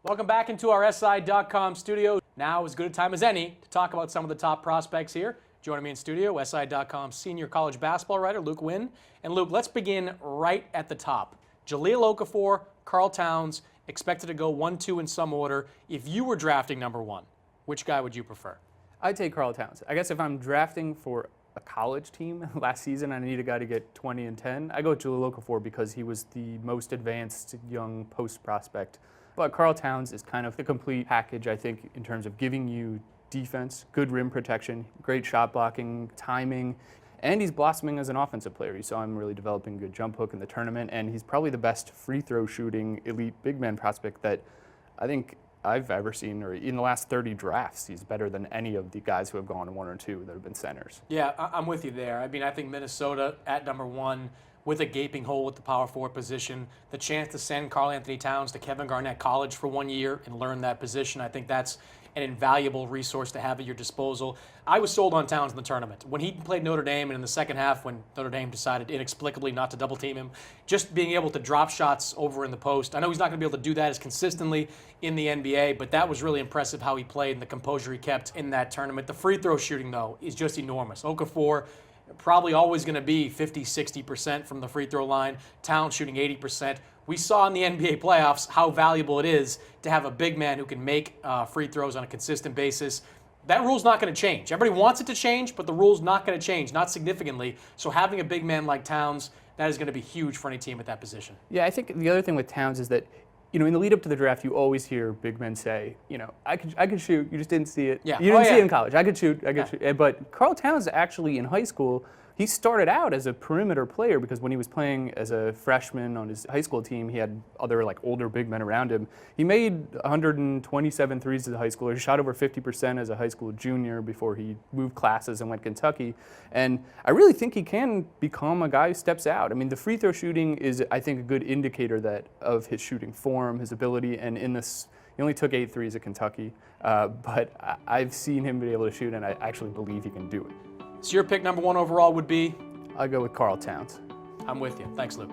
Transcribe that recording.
Welcome back into our SI.com studio. Now is as good a time as any to talk about some of the top prospects here. Joining me in studio, SI.com senior college basketball writer Luke Winn. And Luke, let's begin right at the top. Jahlil Okafor, Karl Towns, expected to go 1, 2 in some order. If you were drafting number one, which guy would you prefer? I'd take Karl Towns. I guess if I'm drafting for a college team last season, I need a guy to get 20 and 10. I go with Jahlil Okafor because he was the most advanced young post prospect. But Karl Towns is kind of the complete package, I think, in terms of giving you defense, good rim protection, great shot blocking, timing, and he's blossoming as an offensive player. You saw him really developing a good jump hook in the tournament, and he's probably the best free throw shooting elite big man prospect that I think I've ever seen, or in the last 30 drafts, he's better than any of the guys who have gone 1 or 2 that have been centers. Yeah, I'm with you there. I mean, I think Minnesota at number one with a gaping hole at the power forward position, the chance to send Karl-Anthony Towns to Kevin Garnett College for 1 year and learn that position, I think that's an invaluable resource to have at your disposal. I was sold on Towns in the tournament. When he played Notre Dame and in the second half when Notre Dame decided inexplicably not to double team him, just being able to drop shots over in the post. I know he's not going to be able to do that as consistently in the NBA, but that was really impressive how he played and the composure he kept in that tournament. The free throw shooting, though, is just enormous. Okafor probably always going to be 50-60% from the free throw line. Towns shooting 80%. We saw in the NBA playoffs how valuable it is to have a big man who can make free throws on a consistent basis. That rule's not going to change. Everybody wants it to change, but the rule's not going to change, not significantly. So having a big man like Towns, that is going to be huge for any team at that position. Yeah, I think the other thing with Towns is that, in the lead up to the draft, you always hear big men say, I could shoot. You just didn't see it. Yeah. You didn't see it in college. I could shoot. Shoot. But Karl Towns actually in high school, he started out as a perimeter player because when he was playing as a freshman on his high school team, he had other older big men around him. He made 127 threes as a high schooler. He shot over 50% as a high school junior before he moved classes and went to Kentucky. And I really think he can become a guy who steps out. I mean, the free throw shooting is, I think, a good indicator of his shooting form, his ability. And in this, he only took 8 threes at Kentucky, but I've seen him be able to shoot, and I actually believe he can do it. So your pick number one overall would be? I'll go with Karl Towns. I'm with you. Thanks, Luke.